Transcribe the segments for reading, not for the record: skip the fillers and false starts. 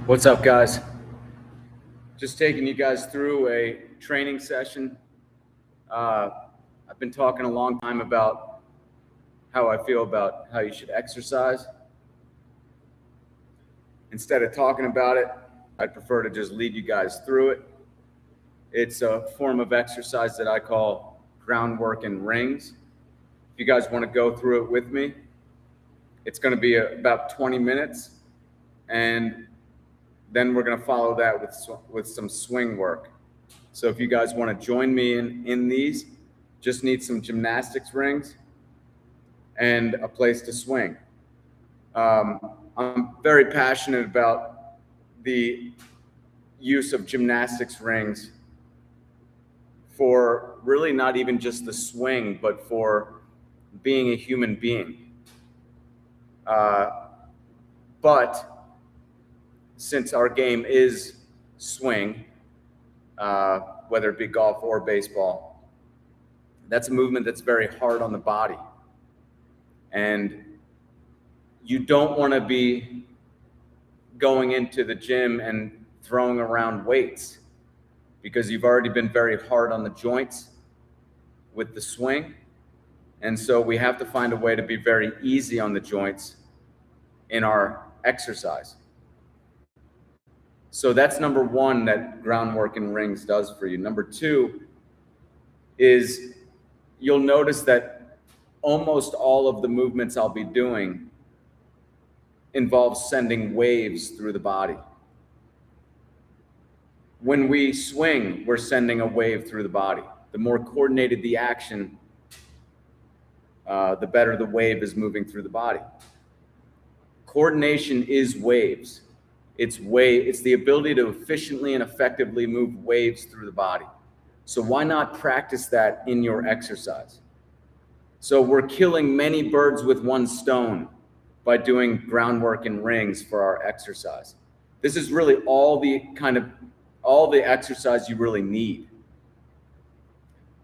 What's up, guys? Just taking you guys through a training session. I've been talking a long time about how I feel about how you should exercise. Instead of talking about it, I'd prefer to just lead you guys through it. It's a form of exercise that I call groundwork and rings. If you guys want to go through it with me, it's going to be about 20 minutes, and then we're going to follow that with some swing work. So if you guys want to join me in these, just need some gymnastics rings and a place to swing. I'm very passionate about the use of gymnastics rings for really not even just the swing, but for being a human being. But since our game is swing, whether it be golf or baseball, that's a movement that's very hard on the body. And you don't want to be going into the gym and throwing around weights because you've already been very hard on the joints with the swing. And so we have to find a way to be very easy on the joints in our exercise. So that's number one that groundwork and rings does for you. Number two is you'll notice that almost all of the movements I'll be doing involves sending waves through the body. When we swing, we're sending a wave through the body. The more coordinated the action, the better the wave is moving through the body. Coordination is waves. It's the ability to efficiently and effectively move waves through the body. So why not practice that in your exercise? So we're killing many birds with one stone by doing groundwork and rings for our exercise. This is really all the exercise you really need.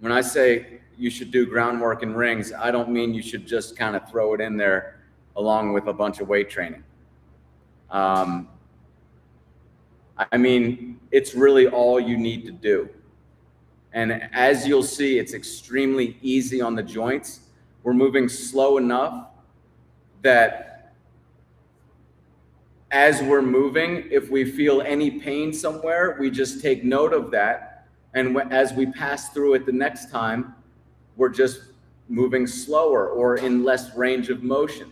When I say you should do groundwork and rings, I don't mean you should just kind of throw it in there along with a bunch of weight training. I mean, it's really all you need to do. And as you'll see, it's extremely easy on the joints. We're moving slow enough that as we're moving, if we feel any pain somewhere, we just take note of that. And as we pass through it the next time, we're just moving slower or in less range of motion.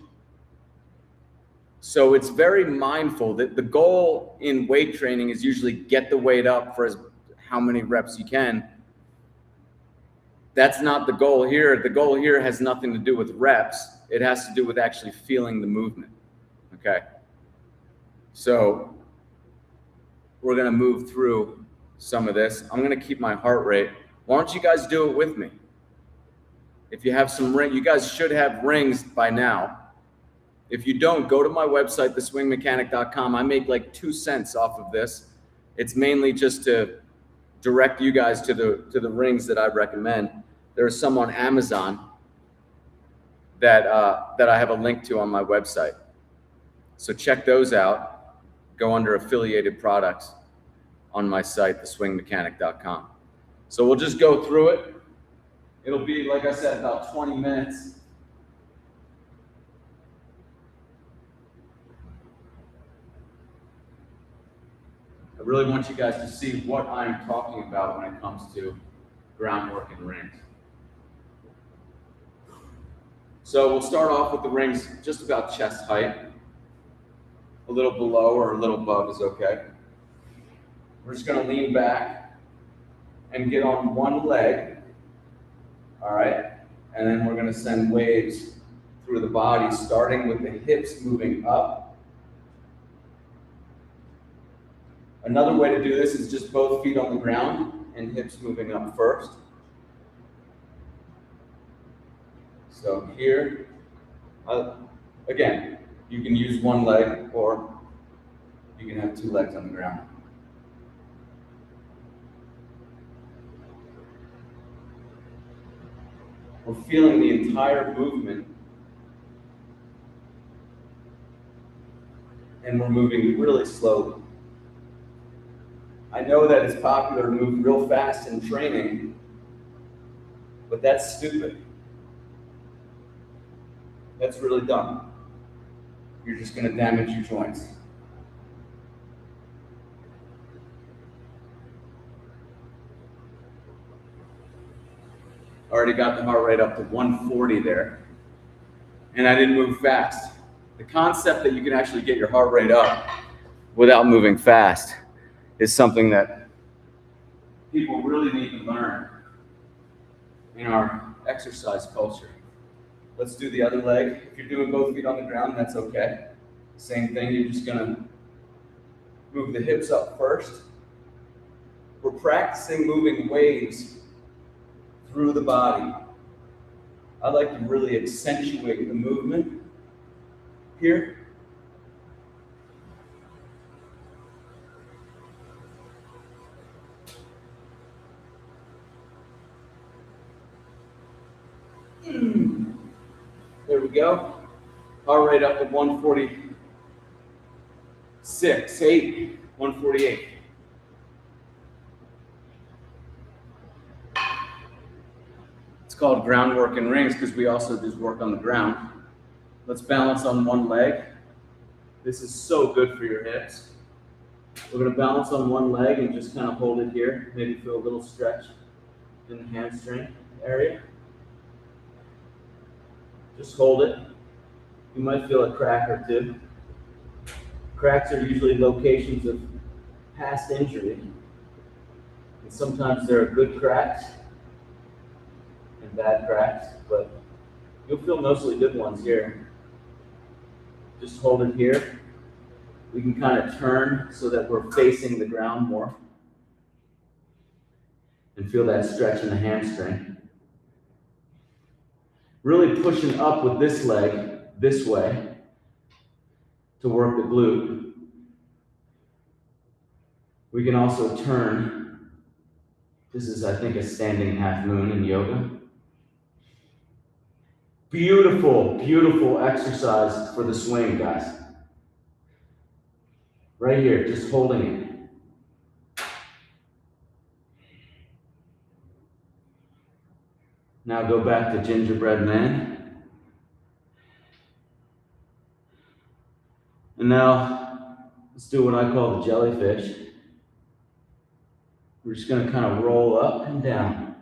So it's very mindful that the goal in weight training is usually get the weight up for how many reps you can. That's not the goal here. The goal here has nothing to do with reps. It has to do with actually feeling the movement, okay? So we're gonna move through some of this. I'm gonna keep my heart rate. Why don't you guys do it with me? If you have some ring, you guys should have rings by now. If you don't, go to my website, theswingmechanic.com. I make like 2 cents off of this. It's mainly just to direct you guys to the rings that I recommend. There are some on Amazon that I have a link to on my website. So check those out. Go under affiliated products on my site, theswingmechanic.com. So we'll just go through it. It'll be, like I said, about 20 minutes. I really want you guys to see what I'm talking about when it comes to groundwork and rings. So we'll start off with the rings just about chest height. A little below or a little above is okay. We're just gonna lean back and get on one leg, all right? And then we're gonna send waves through the body, starting with the hips moving up. Another way to do this is just both feet on the ground and hips moving up first. So here, again, you can use one leg or you can have 2 legs on the ground. We're feeling the entire movement and we're moving really slowly. I know that it's popular to move real fast in training, but that's stupid. That's really dumb. You're just going to damage your joints. Already got the heart rate up to 140 there, and I didn't move fast. The concept that you can actually get your heart rate up without moving fast is something that people really need to learn in our exercise culture. Let's do the other leg. If you're doing both feet on the ground, that's okay. Same thing, you're just gonna move the hips up first. We're practicing moving waves through the body. I like to really accentuate the movement here. There we go. Heart rate up to 146, 8, 148. It's called groundwork in rings because we also just work on the ground. Let's balance on one leg. This is so good for your hips. We're going to balance on one leg and just kind of hold it here. Maybe feel a little stretch in the hamstring area. Just hold it. You might feel a crack or two. Cracks are usually locations of past injury. And sometimes there are good cracks and bad cracks, but you'll feel mostly good ones here. Just hold it here. We can kind of turn so that we're facing the ground more. And feel that stretch in the hamstring. Really pushing up with this leg this way to work the glute. We can also turn. This is, I think, a standing half moon in yoga. Beautiful, beautiful exercise for the swing, guys. Right here, just holding it. Now go back to gingerbread man. And now, let's do what I call the jellyfish. We're just going to kind of roll up and down.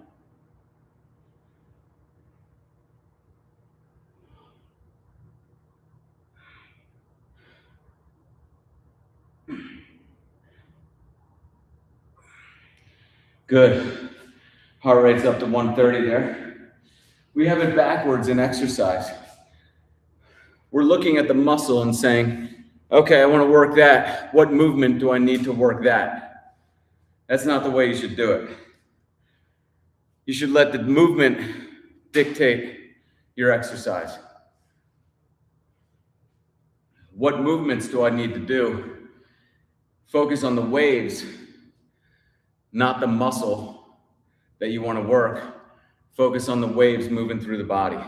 Good. Heart rate's up to 130 there. We have it backwards in exercise. We're looking at the muscle and saying, okay, I want to work that. What movement do I need to work that? That's not the way you should do it. You should let the movement dictate your exercise. What movements do I need to do? Focus on the waves, not the muscle that you want to work. Focus on the waves moving through the body.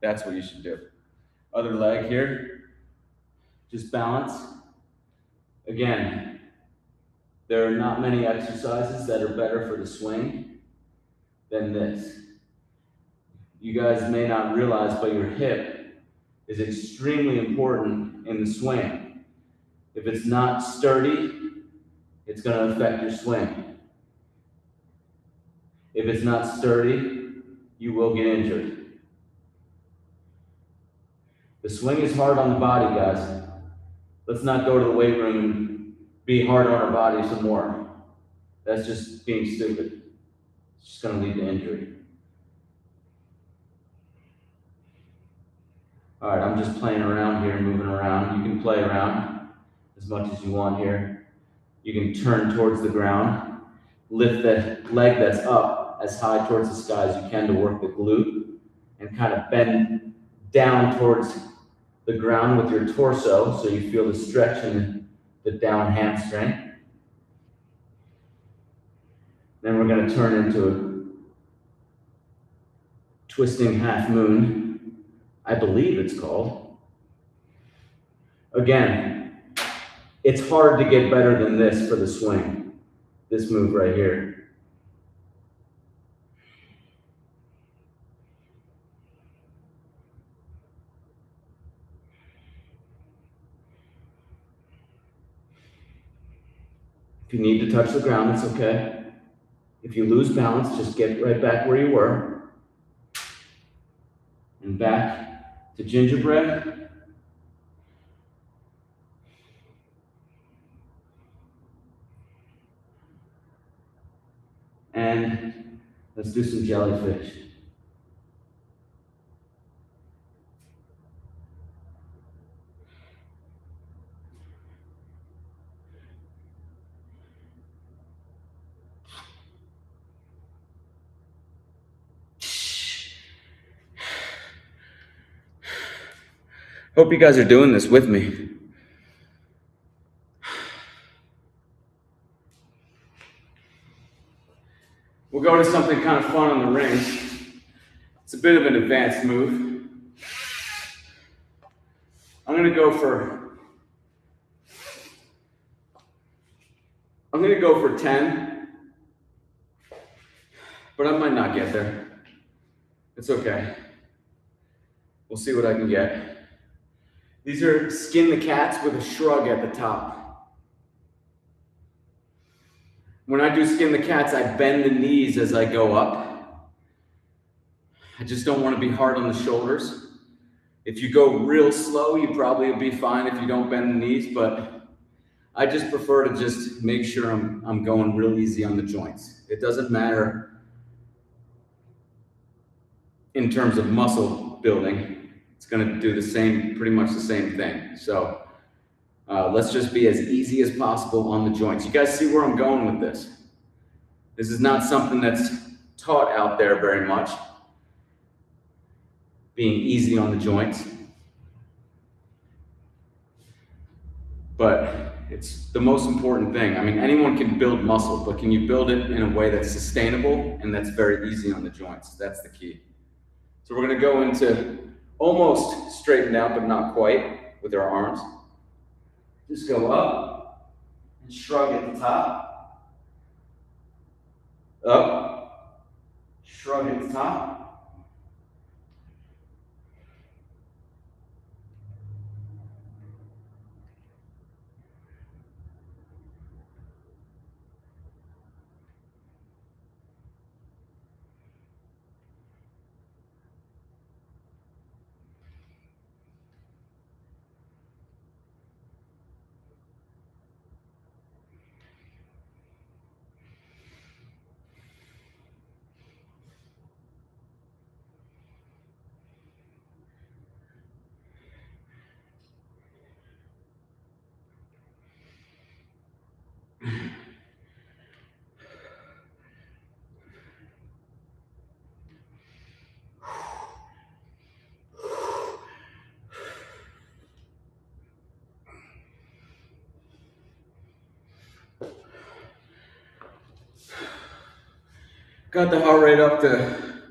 That's what you should do. Other leg here. Just balance. Again, there are not many exercises that are better for the swing than this. You guys may not realize, but your hip is extremely important in the swing. If it's not sturdy, it's going to affect your swing. If it's not sturdy, you will get injured. The swing is hard on the body, guys. Let's not go to the weight room and be hard on our body some more. That's just being stupid. It's just going to lead to injury. All right, I'm just playing around here, moving around. You can play around as much as you want here. You can turn towards the ground, lift that leg that's up as high towards the sky as you can to work the glute, and kind of bend down towards the ground with your torso so you feel the stretch in the down hamstring. Then we're going to turn into a twisting half moon, I believe it's called. Again, it's hard to get better than this for the swing. this move right here. If you need to touch the ground, it's okay. If you lose balance, just get right back where you were. And back to gingerbread. And let's do some jellyfish. Hope you guys are doing this with me. We'll go to something kind of fun on the ring. It's a bit of an advanced move. I'm gonna go for 10, but I might not get there. It's okay. We'll see what I can get. These are skin the cats with a shrug at the top. When I do skin the cats, I bend the knees as I go up. I just don't want to be hard on the shoulders. If you go real slow, you probably will be fine if you don't bend the knees, but I just prefer to just make sure I'm going real easy on the joints. It doesn't matter in terms of muscle building. It's gonna do the same, pretty much the same thing. So let's just be as easy as possible on the joints. You guys see where I'm going with this? This is not something that's taught out there very much, being easy on the joints. But it's the most important thing. I mean, anyone can build muscle, but can you build it in a way that's sustainable and that's very easy on the joints? That's the key. So we're gonna go into almost straightened out, but not quite, with our arms. Just go up and shrug at the top. Up, shrug at the top. Got the heart rate up to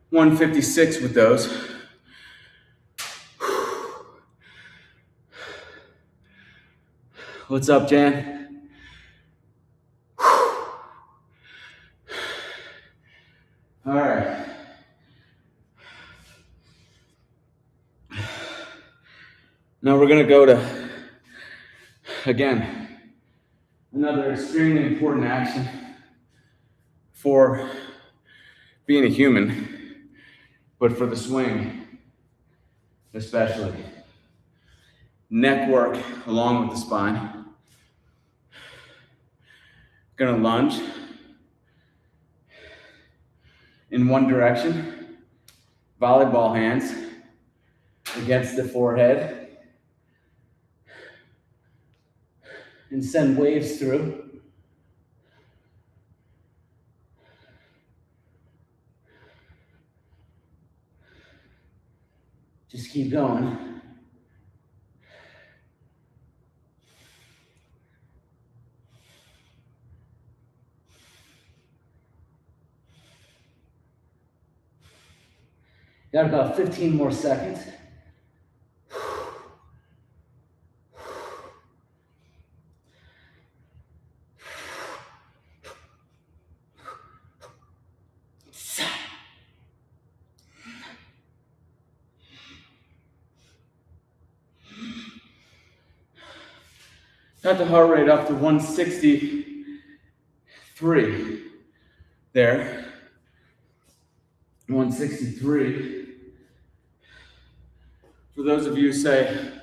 156 with those. What's up, Jan? All right. Now we're gonna go to, again, another extremely important action for being a human, but for the swing especially. Neck work along with the spine. Gonna lunge in one direction, volleyball hands against the forehead, and send waves through. Just keep going. Got about 15 more seconds. Got the heart rate up to 163 there. 163. For those of you who say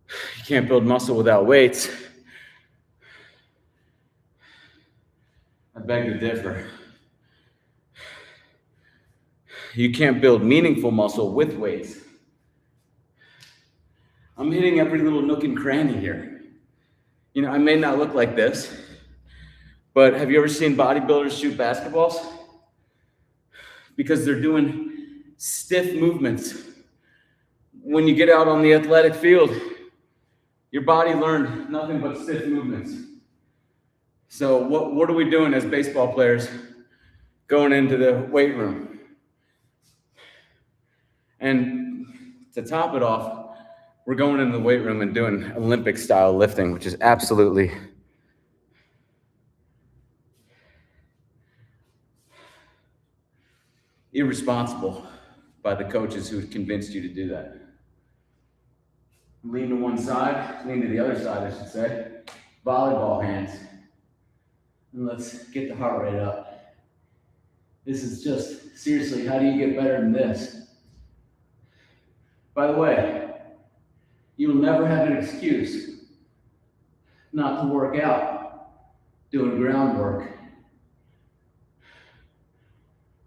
you can't build muscle without weights, I beg to differ. You can't build meaningful muscle with weights. I'm hitting every little nook and cranny here. You know, I may not look like this, but have you ever seen bodybuilders shoot basketballs? Because they're doing stiff movements. When you get out on the athletic field, your body learned nothing but stiff movements. So what are we doing as baseball players going into the weight room? And to top it off, we're going into the weight room and doing Olympic style lifting, which is absolutely irresponsible by the coaches who convinced you to do that. Lean to one side, lean to the other side, I should say. Volleyball hands. And let's get the heart rate up. This is just, seriously, how do you get better than this? By the way, you will never have an excuse not to work out doing groundwork.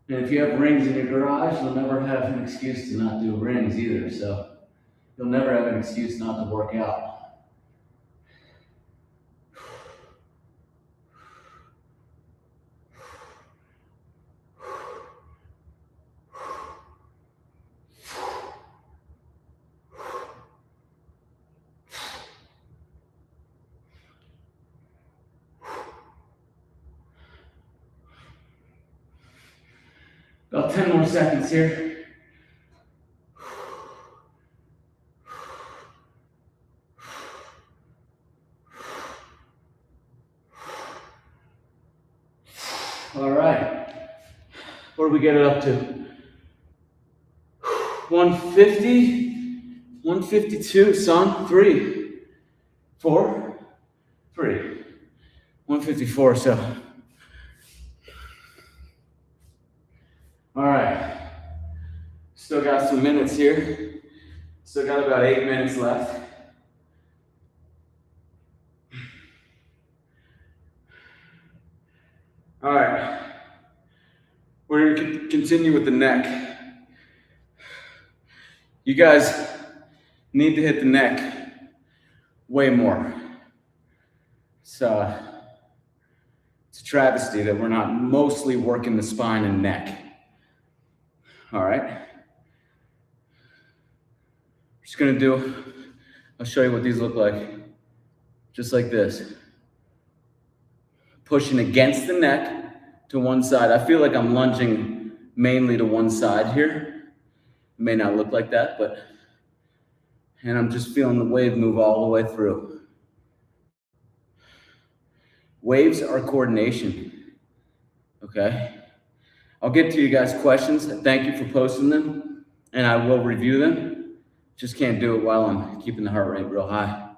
And if you have rings in your garage, you'll never have an excuse to not do rings either. So you'll never have an excuse not to work out. About 10 more seconds here. All right. What do we get it up to? 150, 152, son. 3, 4, 3. 154, so. All right. Still got some minutes here. Still got about 8 minutes left. All right. We're going to continue with the neck. You guys need to hit the neck way more. It's a travesty that we're not mostly working the spine and neck. All right. Just gonna do, I'll show you what these look like. Just like this. Pushing against the neck to one side. I feel like I'm lunging mainly to one side here. It may not look like that, and I'm just feeling the wave move all the way through. Waves are coordination, okay? I'll get to you guys' questions. Thank you for posting them, and I will review them. Just can't do it while I'm keeping the heart rate real high.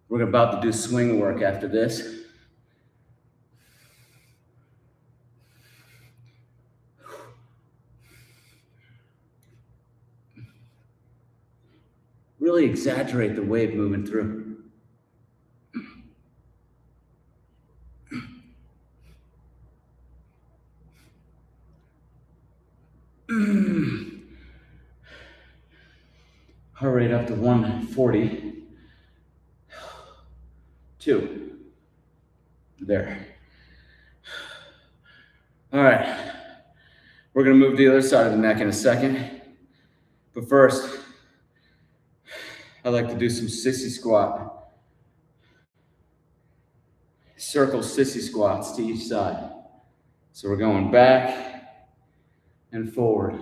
We're about to do swing work after this. Really exaggerate the wave moving through. Heart rate up to 142. There. All right. We're going to move to the other side of the neck in a second. But first, I like to do some sissy squat. Circle sissy squats to each side. So we're going back and forward.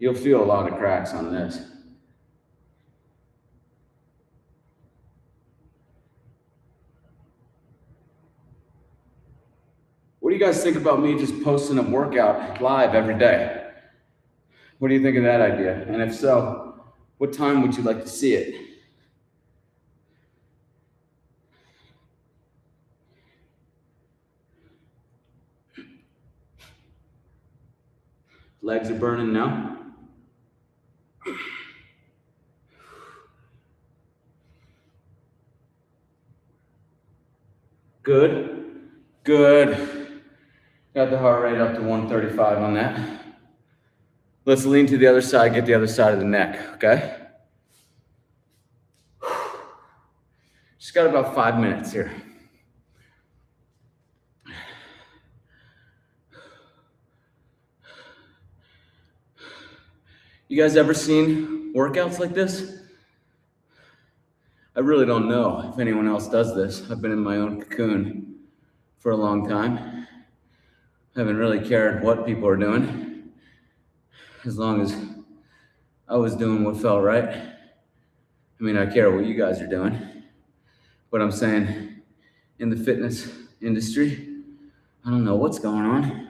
You'll feel a lot of cracks on this. What do you guys think about me just posting a workout live every day? What do you think of that idea? And if so, what time would you like to see it? Legs are burning now. Good, good. Got the heart rate up to 135 on that. Let's lean to the other side, get the other side of the neck, okay? Just got about 5 minutes here. You guys ever seen workouts like this? I really don't know if anyone else does this. I've been in my own cocoon for a long time. I haven't really cared what people are doing, as long as I was doing what felt right. I mean, I care what you guys are doing, but I'm saying in the fitness industry, I don't know what's going on.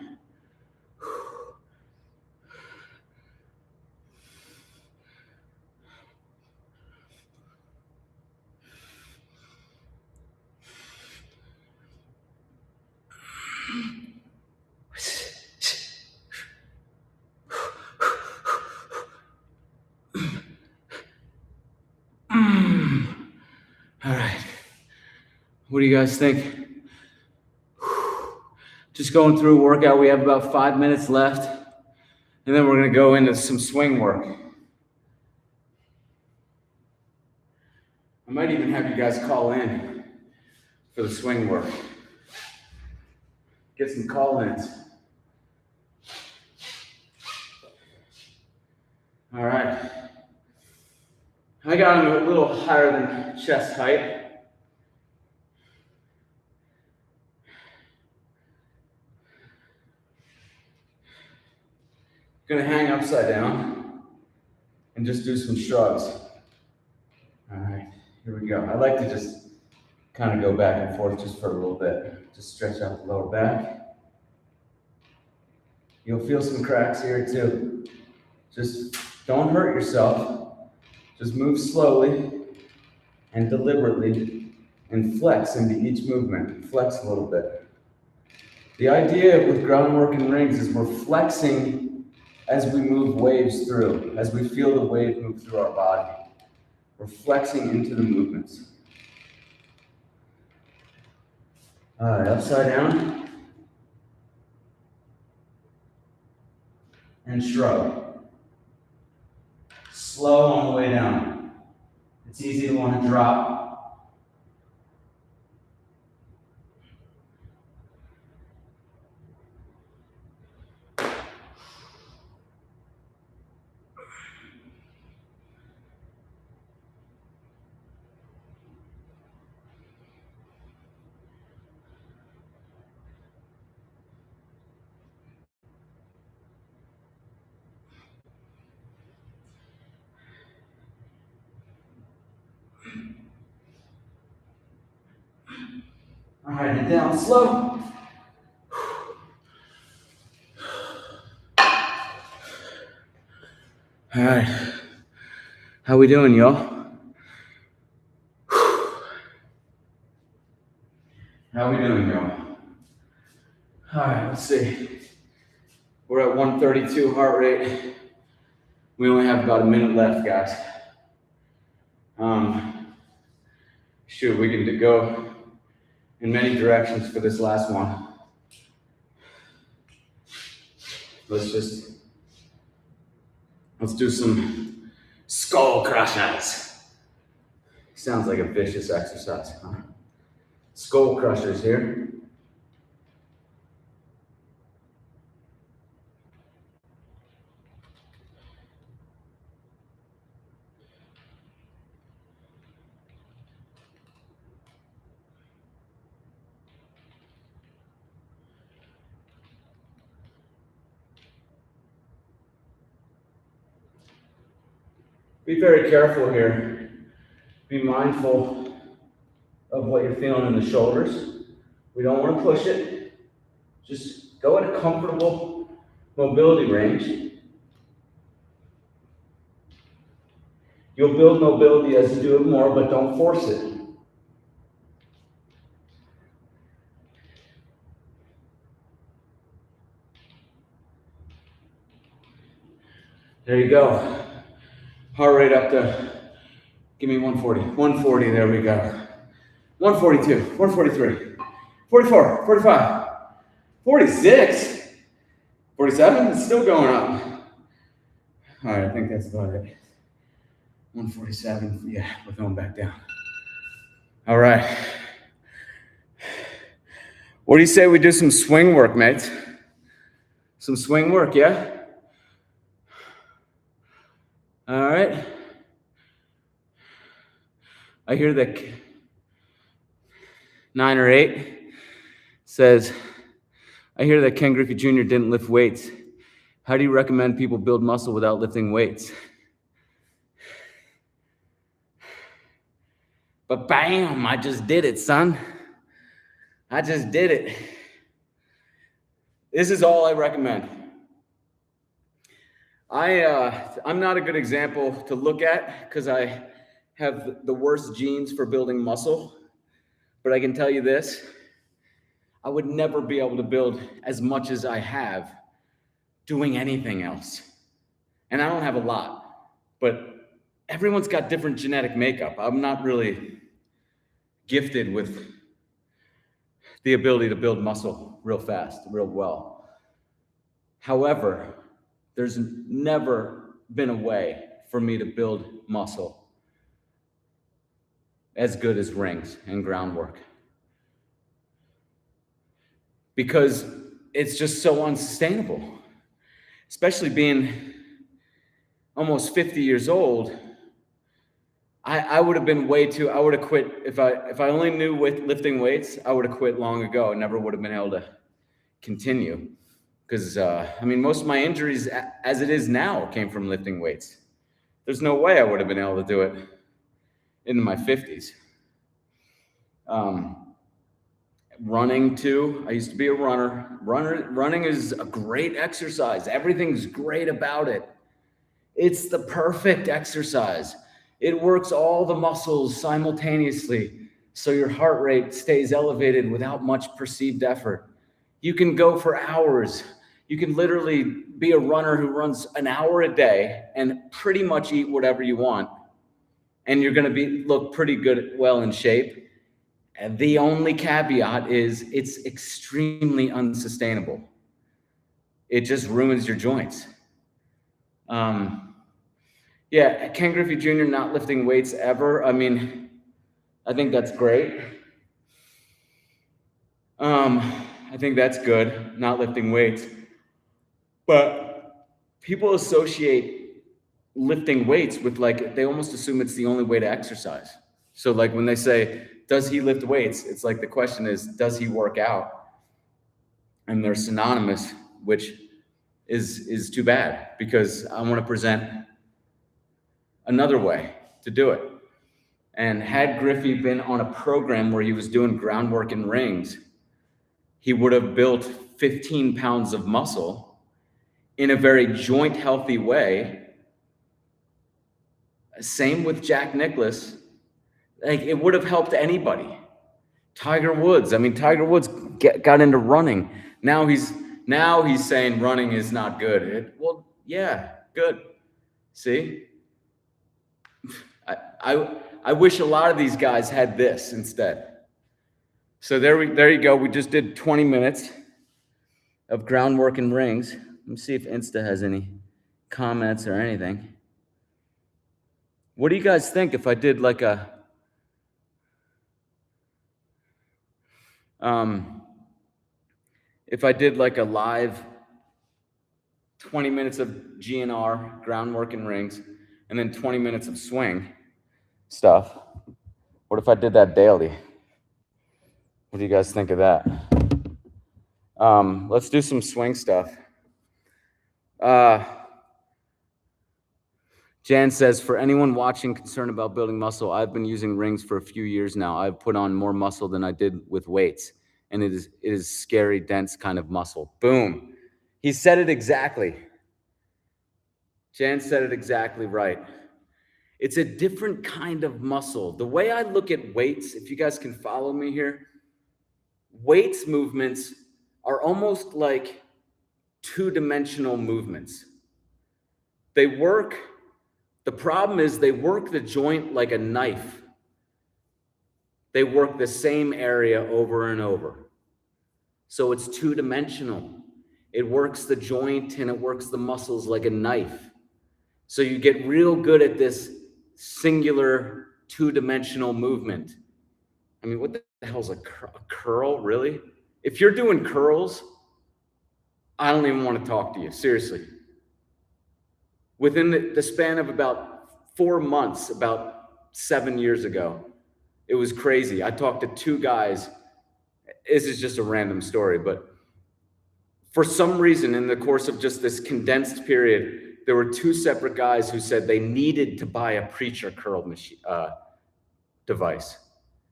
All right. What do you guys think? Just going through a workout. We have about 5 minutes left, and then we're going to go into some swing work. I might even have you guys call in for the swing work. Get some call-ins. All right. I got him a little higher than chest height. Gonna hang upside down and just do some shrugs. All right, here we go. I like to just kind of go back and forth just for a little bit. Just stretch out the lower back. You'll feel some cracks here too. Just don't hurt yourself. Just move slowly and deliberately and flex into each movement. Flex a little bit. The idea with groundwork and rings is we're flexing as we move waves through, as we feel the wave move through our body. We're flexing into the movements. All right, upside down. And shrug. Slow on the way down. It's easy to want to drop. All right, and down slow. All right, how we doing, y'all? How we doing, y'all? All right, let's see. We're at 132 heart rate. We only have about a minute left, guys. Shoot, we can go in many directions for this last one. Let's do some skull crushers. Sounds like a vicious exercise, huh? Skull crushers here. Be very careful here. Be mindful of what you're feeling in the shoulders. We don't want to push it. Just go at a comfortable mobility range. You'll build mobility as you do it more, but don't force it. There you go. Heart rate up to, give me 140. 140, there we go. 142, 143, 44, 45, 46, 47, it's still going up. All right, I think that's about it. 147, yeah, we're going back down. All right. What do you say we do some swing work, mates? Some swing work, yeah? All right. I hear that 9 or 8 says, I hear that Ken Griffey Jr. didn't lift weights. How do you recommend people build muscle without lifting weights? But bam, I just did it, son. I just did it. This is all I recommend. I'm not a good example to look at because I have the worst genes for building muscle, but I can tell you this, I would never be able to build as much as I have doing anything else. And I don't have a lot, but everyone's got different genetic makeup. I'm not really gifted with the ability to build muscle real fast, real well. However, there's never been a way for me to build muscle as good as rings and groundwork, because it's just so unsustainable, especially being almost 50 years old. I would have been I would have quit if I only knew lifting weights. I would have quit long ago and never would have been able to continue. Because, most of my injuries as it is now came from lifting weights. There's no way I would have been able to do it into my 50s. Running too. I used to be a runner. Running is a great exercise. Everything's great about it. It's the perfect exercise. It works all the muscles simultaneously, so your heart rate stays elevated without much perceived effort. You can go for hours. You can literally be a runner who runs an hour a day and pretty much eat whatever you want, and you're going to look pretty good, well in shape. And the only caveat is it's extremely unsustainable. It just ruins your joints. Yeah, Ken Griffey Jr. not lifting weights ever. I think that's great. I think that's good, not lifting weights. But people associate lifting weights with they almost assume it's the only way to exercise. So when they say, does he lift weights? It's the question is, does he work out? And they're synonymous, which is too bad, because I want to present another way to do it. And had Griffey been on a program where he was doing groundwork and rings, he would have built 15 pounds of muscle in a very joint healthy way. Same with Jack Nicklaus. It would have helped anybody. Tiger Woods. Tiger Woods got into running. Now he's saying running is not good. Well, yeah, good. See? I wish a lot of these guys had this instead. So there you go. We just did 20 minutes of groundwork and rings. Let me see if Insta has any comments or anything. What do you guys think if I did a live 20 minutes of GnR, groundwork and rings, and then 20 minutes of swing stuff? What if I did that daily? What do you guys think of that? Let's do some swing stuff. Jan says, for anyone watching concerned about building muscle, I've been using rings for a few years now. I've put on more muscle than I did with weights. and it is scary, dense kind of muscle. Boom. He said it exactly. Jan said it exactly right. It's a different kind of muscle. The way I look at weights, if you guys can follow me here, weights movements are almost like two-dimensional movements. The problem is they work the joint like a knife. They work the same area over and over. So it's two-dimensional. It works the joint and it works the muscles like a knife. So you get real good at this singular two-dimensional movement. I mean, what the hell's a curl, really? If you're doing curls, I don't even want to talk to you, seriously. Within the span of about 4 months, about 7 years ago, it was crazy. I talked to 2 guys. This is just a random story, but for some reason, in the course of just this condensed period, there were 2 separate guys who said they needed to buy a preacher curl machine, device.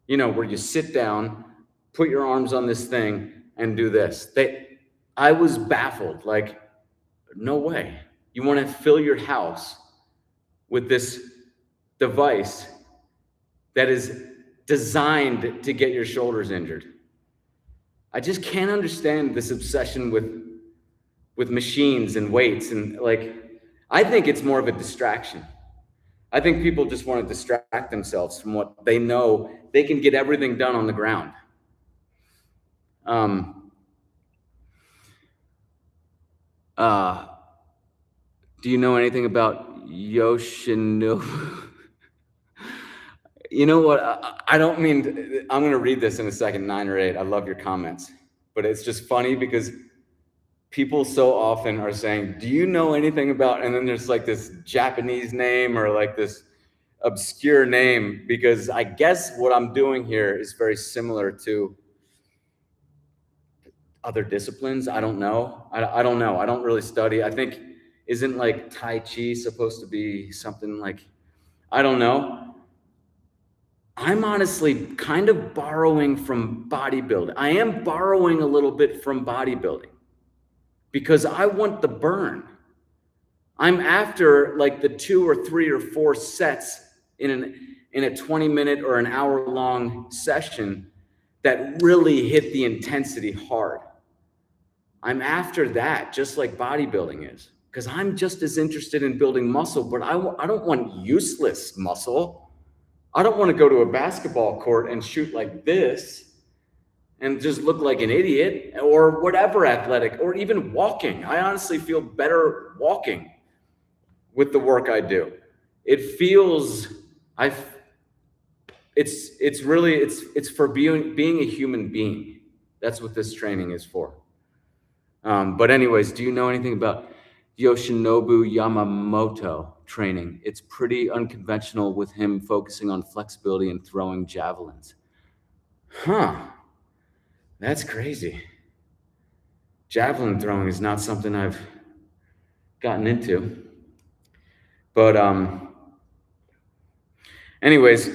You know, where you sit down, put your arms on this thing, and do this. I was baffled, like, no way. You want to fill your house with this device that is designed to get your shoulders injured. I just can't understand this obsession with machines and weights. And like, I think it's more of a distraction. I think people just want to distract themselves from what they know they can get everything done on the ground. Do you know anything about Yoshinobu? You know what? I don't mean, I'm going to read this in a second, 9 or 8. I love your comments. But it's just funny because people so often are saying, do you know anything about, and then there's like this Japanese name or like this obscure name, because I guess what I'm doing here is very similar to other disciplines. I don't know. I don't know. I don't really study. I think, isn't like Tai Chi supposed to be something like, I don't know. I'm honestly kind of borrowing from bodybuilding. I am borrowing a little bit from bodybuilding because I want the burn. I'm after like the 2 or 3 or 4 sets in a 20-minute or an hour-long session that really hit the intensity hard. I'm after that, just like bodybuilding is, because I'm just as interested in building muscle, but I don't want useless muscle. I don't want to go to a basketball court and shoot like this and just look like an idiot, or whatever athletic, or even walking. I honestly feel better walking with the work I do. It feels, it's really for being a human being. That's what this training is for. But anyways, do you know anything about Yoshinobu Yamamoto training? It's pretty unconventional, with him focusing on flexibility and throwing javelins. Huh. That's crazy. Javelin throwing is not something I've gotten into. But anyways,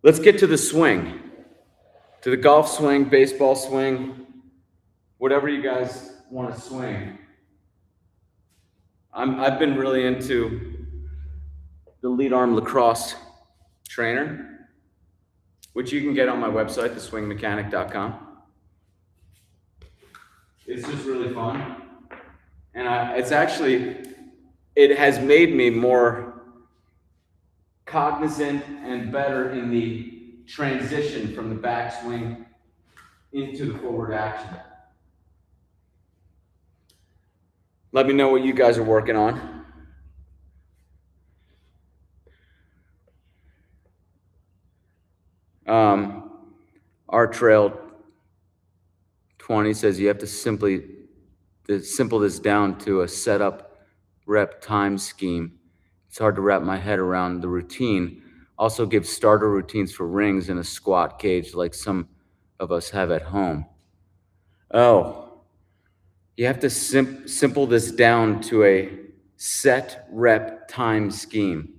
let's get to the swing. To the golf swing, baseball swing, whatever you guys want to swing. I've been really into the lead arm lacrosse trainer, which you can get on my website, theswingmechanic.com. It's just really fun. And it has made me more cognizant and better in the transition from the backswing into the forward action. Let me know what you guys are working on. Our Trail 20 says you have to simple this down to a setup rep time scheme. It's hard to wrap my head around the routine. Also give starter routines for rings and a squat cage like some of us have at home. Oh, you have to simple this down to a set rep time scheme.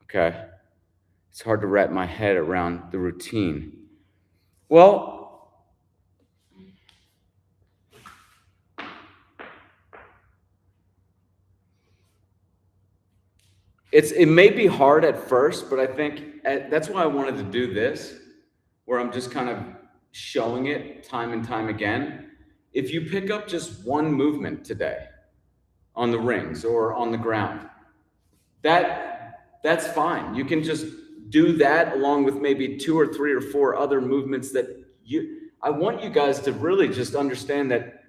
Okay. It's hard to wrap my head around the routine. Well, it may be hard at first, but I think that's why I wanted to do this, where I'm just kind of showing it time and time again. If you pick up just one movement today on the rings or on the ground, that's fine. You can just do that along with maybe 2 or 3 or 4 other movements that I want you guys to really just understand that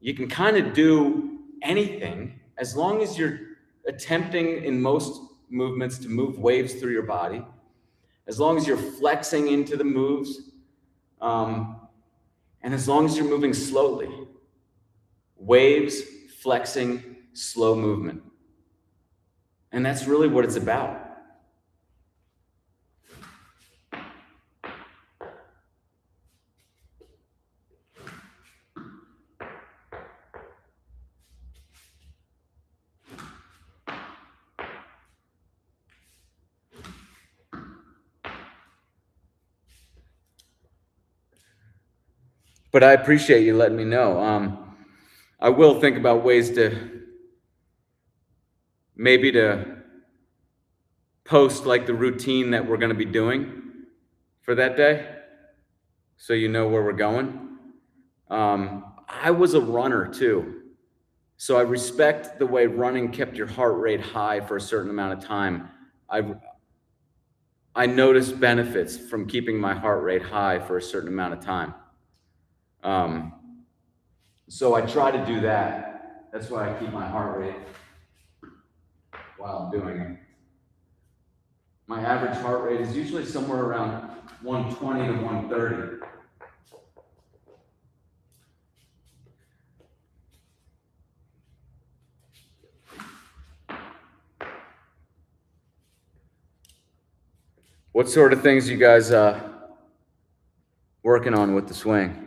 you can kind of do anything as long as you're attempting in most movements to move waves through your body, as long as you're flexing into the moves, and as long as you're moving slowly. Waves, flexing, slow movement. And that's really what it's about. But I appreciate you letting me know. I will think about ways to maybe to post like the routine that we're going to be doing for that day, so you know where we're going. I was a runner too, so I respect the way running kept your heart rate high for a certain amount of time. I noticed benefits from keeping my heart rate high for a certain amount of time. So I try to do that. That's why I keep my heart rate while I'm doing it. My average heart rate is usually somewhere around 120 to 130. What sort of things you guys working on with the swing?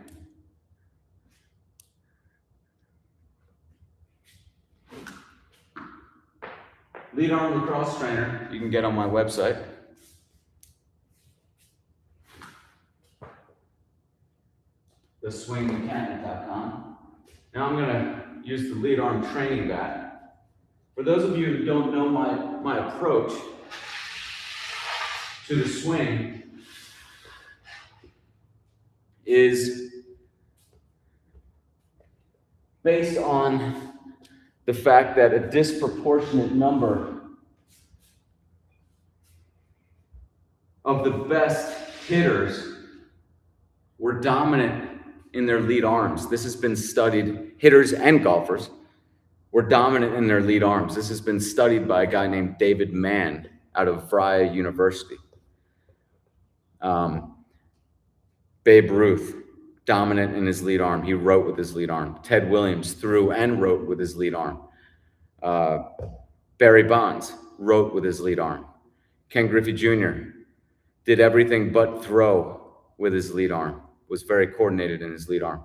Lead arm lacrosse trainer, you can get on my website. theswingmechanic.com. Now I'm gonna use the lead arm training bat. For those of you who don't know my approach to the swing is based on the fact that a disproportionate number of the best hitters were dominant in their lead arms. This has been studied. Hitters and golfers were dominant in their lead arms. This has been studied by a guy named David Mann out of Freie University. Babe Ruth, dominant in his lead arm. He wrote with his lead arm. Ted Williams threw and wrote with his lead arm. Barry Bonds wrote with his lead arm. Ken Griffey Jr. did everything but throw with his lead arm, was very coordinated in his lead arm.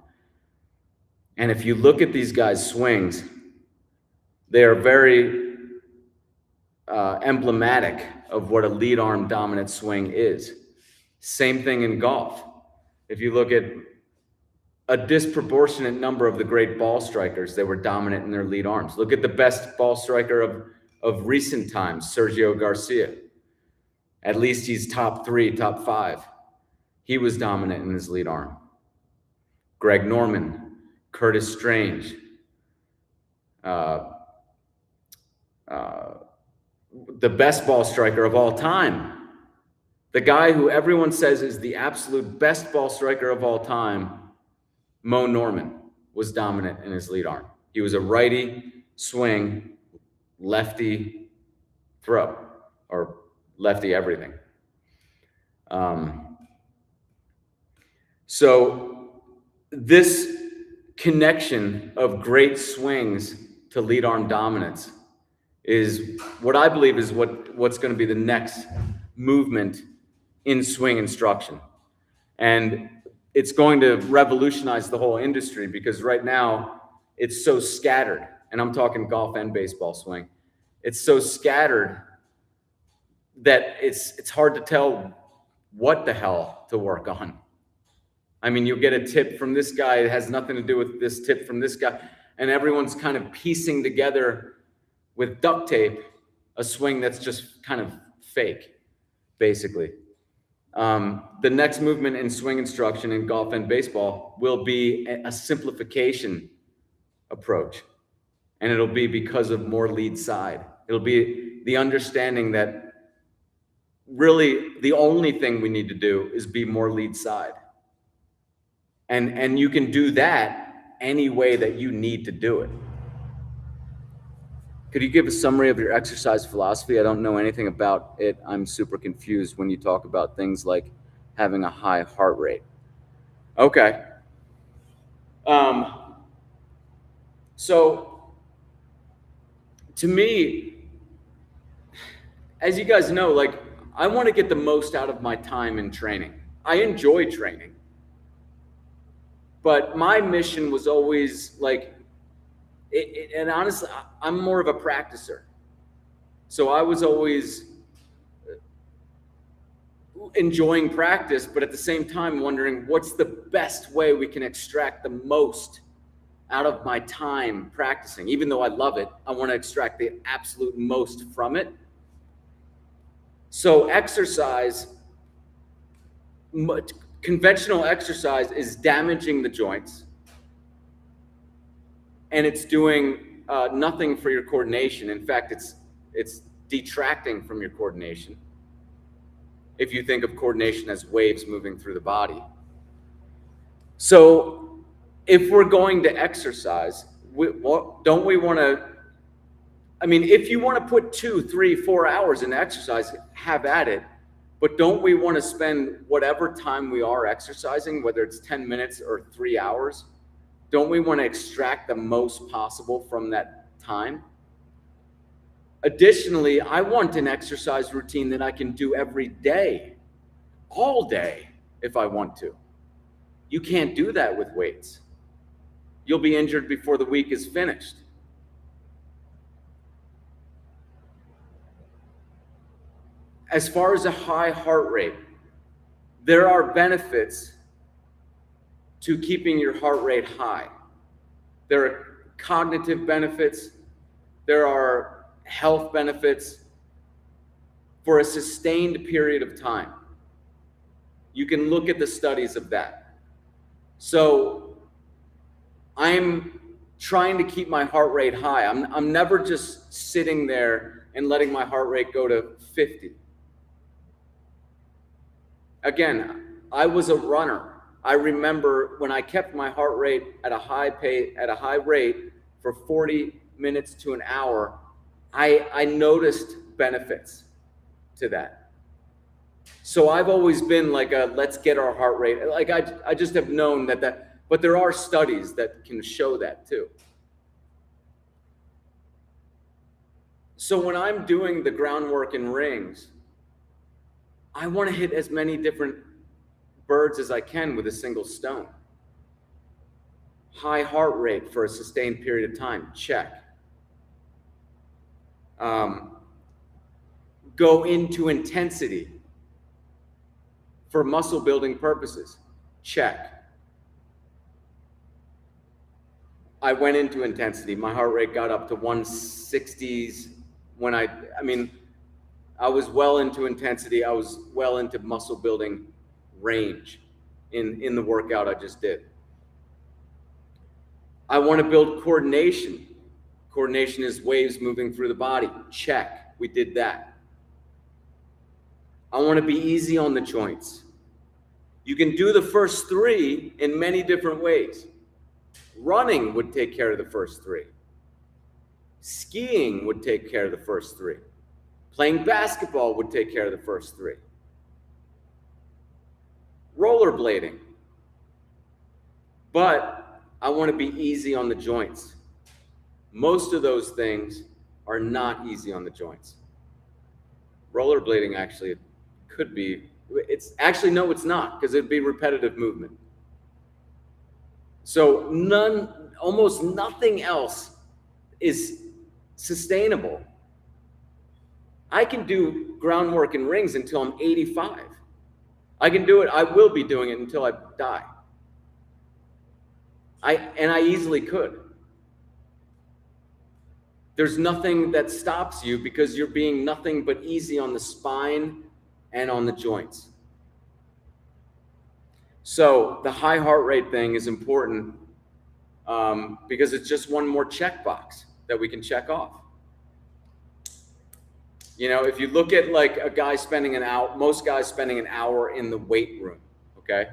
And if you look at these guys' swings, they are very emblematic of what a lead arm dominant swing is. Same thing in golf. If you look at a disproportionate number of the great ball strikers, they were dominant in their lead arms. Look at the best ball striker of recent times, Sergio Garcia. At least he's top 3, top 5. He was dominant in his lead arm. Greg Norman, Curtis Strange, the best ball striker of all time. The guy who everyone says is the absolute best ball striker of all time, Mo Norman, was dominant in his lead arm. He was a righty swing, lefty throw, or lefty everything. So this connection of great swings to lead arm dominance is what I believe is what's going to be the next movement in swing instruction. And it's going to revolutionize the whole industry, because right now it's so scattered. And I'm talking golf and baseball swing. It's so scattered that it's hard to tell what the hell to work on. I mean, you'll get a tip from this guy, it has nothing to do with this tip from this guy, and everyone's kind of piecing together with duct tape a swing that's just kind of fake, basically. The next movement in swing instruction in golf and baseball will be a simplification approach. And it'll be because of more lead side. It'll be the understanding that really the only thing we need to do is be more lead side. And you can do that any way that you need to do it. Could you give a summary of your exercise philosophy? I don't know anything about it. I'm super confused when you talk about things like having a high heart rate. Okay. So to me, as you guys know, like, I want to get the most out of my time in training. I enjoy training. But my mission was always like, and honestly, I'm more of a practicer. So I was always enjoying practice, but at the same time wondering what's the best way we can extract the most out of my time practicing. Even though I love it, I want to extract the absolute most from it. So exercise, conventional exercise is damaging the joints, and it's doing nothing for your coordination. In fact, it's detracting from your coordination. If you think of coordination as waves moving through the body. So if we're going to exercise, don't we want to, I mean, if you want to put 2, 3, 4 hours in exercise, have at it. But don't we want to spend whatever time we are exercising, whether it's 10 minutes or 3 hours, don't we want to extract the most possible from that time? Additionally, I want an exercise routine that I can do every day, all day, if I want to. You can't do that with weights. You'll be injured before the week is finished. As far as a high heart rate, there are benefits to keeping your heart rate high. There are cognitive benefits. There are health benefits for a sustained period of time. You can look at the studies of that. So I'm trying to keep my heart rate high. I'm never just sitting there and letting my heart rate go to 50. Again, I was a runner. I remember when I kept my heart rate at a high rate for 40 minutes to an hour, I noticed benefits to that. So I've always been like let's get our heart rate. Like I just have known that, but there are studies that can show that too. So when I'm doing the groundwork in rings, I want to hit as many different birds as I can with a single stone. High heart rate for a sustained period of time, check. Go into intensity for muscle building purposes, check. I went into intensity. My heart rate got up to 160s when I was well into intensity. I was well into muscle building range in the workout I just did. I want to build coordination. Coordination is waves moving through the body. Check. We did that. I want to be easy on the joints. You can do the first 3 in many different ways. Running would take care of the first 3. Skiing would take care of the first 3. Playing basketball would take care of the first 3. Rollerblading. But I want to be easy on the joints. Most of those things are not easy on the joints. Rollerblading actually could be, it's not, because it'd be repetitive movement. So almost nothing else is sustainable. I can do groundwork in rings until I'm 85. I can do it. I will be doing it until I die. I easily could. there's nothing that stops you because you're being nothing but easy on the spine and on the joints. So the high heart rate thing is important because it's just one more checkbox that we can check off. You know, if you look at like a guy spending an hour, most guys spending an hour in the weight room, okay?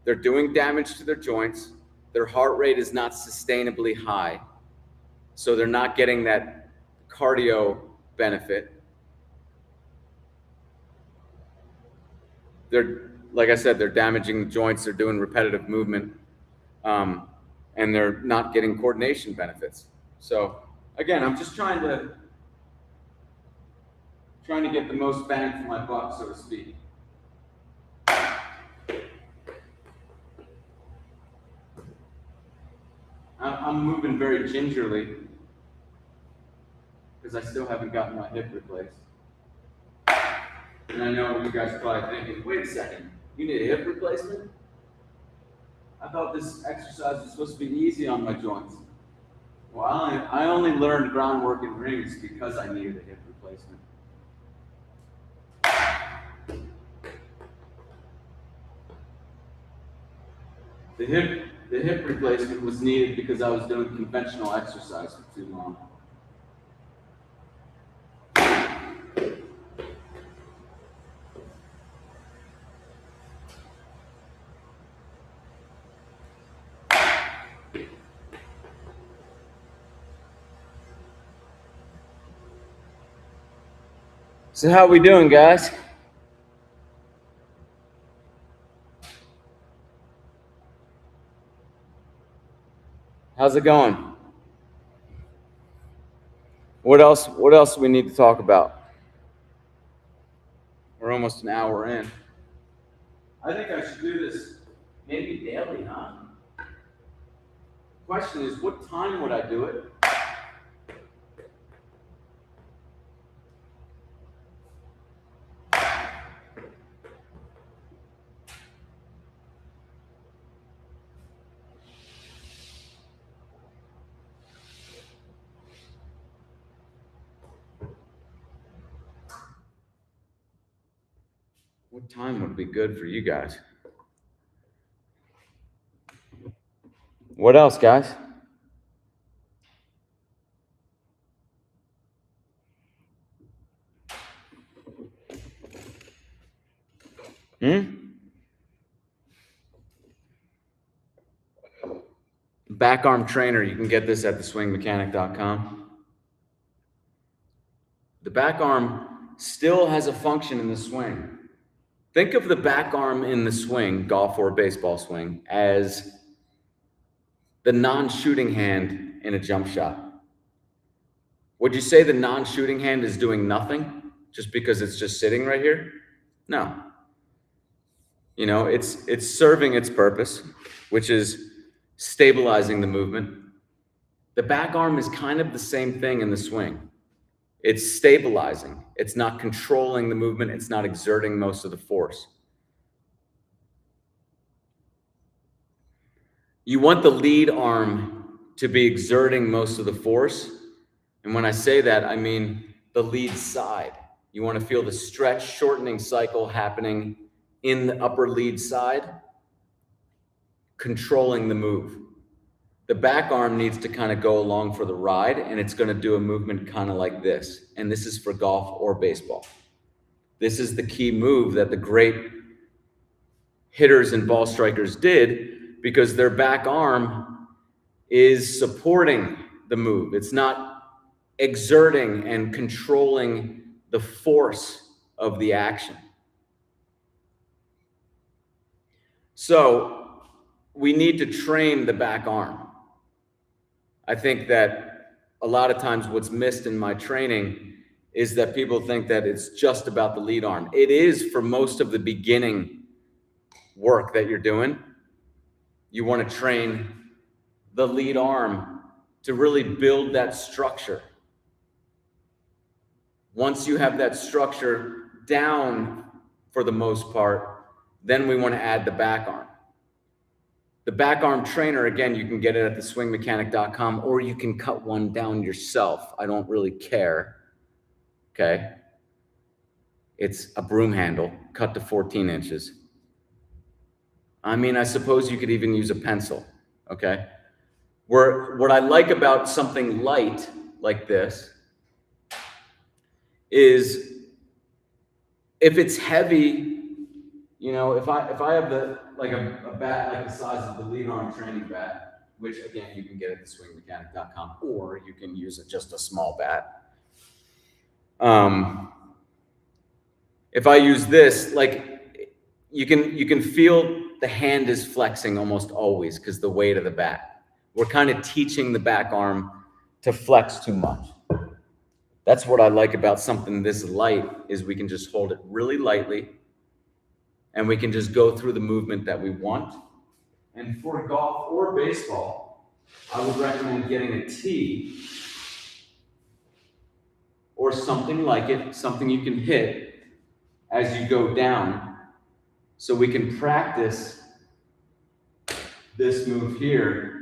They're doing damage to their joints. Their heart rate is not sustainably high. So they're not getting that cardio benefit. They're, like I said, they're damaging the joints. They're doing repetitive movement, and they're not getting coordination benefits. So again, I'm just trying to get the most bang for my buck, so to speak. I'm moving very gingerly because I still haven't gotten my hip replaced. And I know you guys are probably thinking, wait a second, you need a hip replacement? I thought this exercise was supposed to be easy on my joints. Well, I only learned groundwork in rings because I needed a hip replacement. The hip replacement was needed because I was doing conventional exercise for too long. So how we doing, guys? How's it going? What else do we need to talk about? We're almost an hour in. I think I should do this maybe daily, huh? Question is, what time would I do it? What time would be good for you guys? What else, guys? Back arm trainer, you can get this at theswingmechanic.com. The back arm still has a function in the swing. Think of the back arm in the swing, golf or baseball swing, as the non-shooting hand in a jump shot. Would you say the non-shooting hand is doing nothing just because it's just sitting right here? No. You know, it's serving its purpose, which is stabilizing the movement. The back arm is kind of the same thing in the swing. It's stabilizing. It's not controlling the movement. It's not exerting most of the force. You want the lead arm to be exerting most of the force. And when I say that, I mean the lead side. You want to feel the stretch shortening cycle happening in the upper lead side, controlling the move. The back arm needs to kind of go along for the ride, and it's going to do a movement kind of like this. And this is for golf or baseball. This is the key move that the great hitters and ball strikers did, because their back arm is supporting the move. It's not exerting and controlling the force of the action. So we need to train the back arm. I think that a lot of times what's missed in my training is that people think that it's just about the lead arm. It is for most of the beginning work that you're doing. You want to train the lead arm to really build that structure. Once you have that structure down for the most part, then we want to add the back arm. The back arm trainer, again, you can get it at theswingmechanic.com, or you can cut one down yourself. I don't really care. Okay. It's a broom handle cut to 14 inches. I mean, I suppose you could even use a pencil. Okay. What I like about something light like this is if it's heavy, you know, if I have a bat like the size of the lead arm training bat, which again you can get at theswingmechanic.com, or you can use just a small bat. If I use this, like you can feel the hand is flexing almost always because the weight of the bat. We're kind of teaching the back arm to flex too much. That's what I like about something this light, is we can just hold it really lightly and we can just go through the movement that we want. And for golf or baseball, I would recommend getting a tee or something like it, something you can hit as you go down, so we can practice this move here.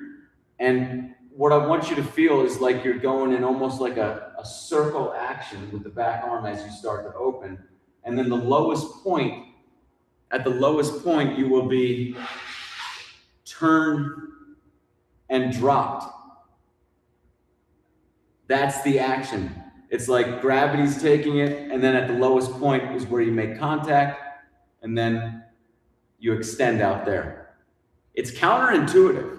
And what I want you to feel is like you're going in almost like a circle action with the back arm as you start to open. And then at the lowest point, you will be turned and dropped. That's the action. It's like gravity's taking it, and then at the lowest point is where you make contact, and then you extend out there. It's counterintuitive.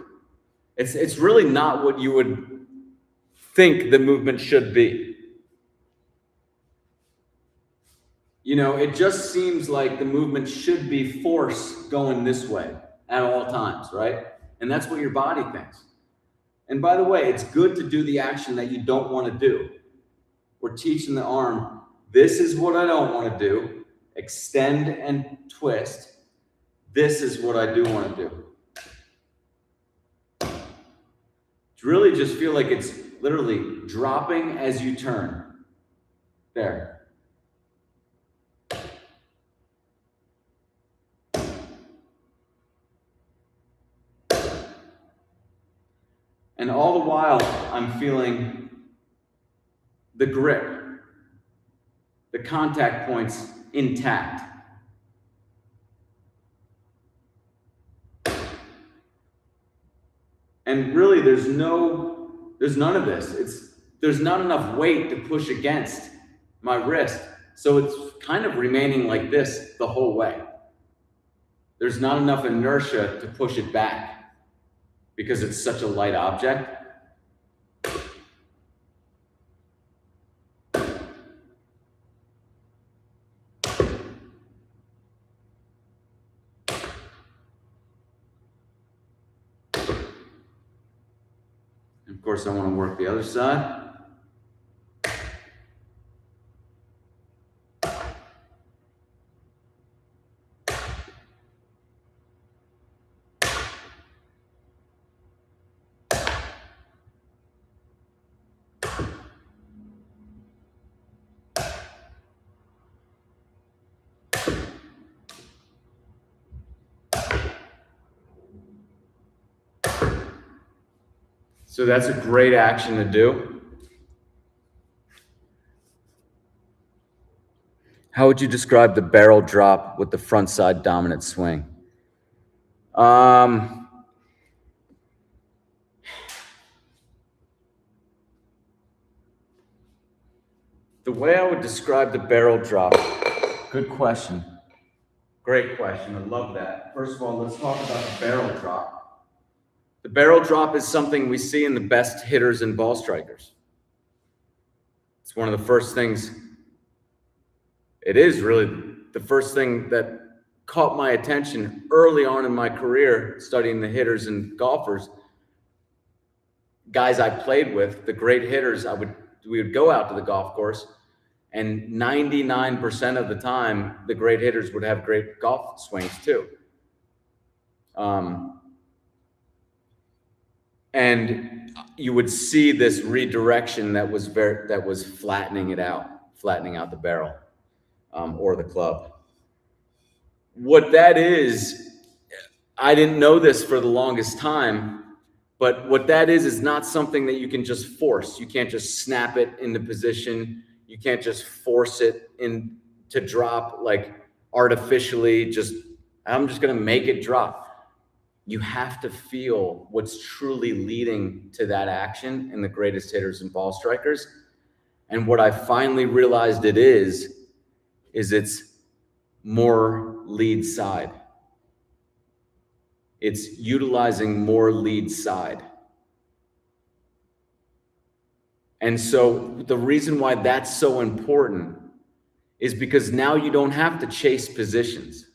It's really not what you would think the movement should be. You know, it just seems like the movement should be force going this way at all times, right? And that's what your body thinks. And by the way, it's good to do the action that you don't want to do. We're teaching the arm, this is what I don't want to do. Extend and twist. This is what I do want to do. Really just feel like it's literally dropping as you turn. There. And all the while, I'm feeling the grip, the contact points intact. And really, there's none of this. There's not enough weight to push against my wrist. So it's kind of remaining like this the whole way. There's not enough inertia to push it back because it's such a light object. Of course, I want to work the other side. So that's a great action to do. How would you describe the barrel drop with the front side dominant swing? The way I would describe the barrel drop, good question. Great question. I love that. First of all, let's talk about the barrel drop. The barrel drop is something we see in the best hitters and ball strikers. It's one of the first things. It is really the first thing that caught my attention early on in my career, studying the hitters and golfers. Guys I played with, the great hitters, we would go out to the golf course, and 99% of the time, the great hitters would have great golf swings too. And you would see this redirection that was flattening out the barrel, or the club. What that is, I didn't know this for the longest time, but what that is not something that you can just force. You can't just snap it into position. You can't just force it in to drop like artificially. I'm just going to make it drop. You have to feel what's truly leading to that action in the greatest hitters and ball strikers. And what I finally realized it is it's more lead side. It's utilizing more lead side. And so the reason why that's so important is because now you don't have to chase positions.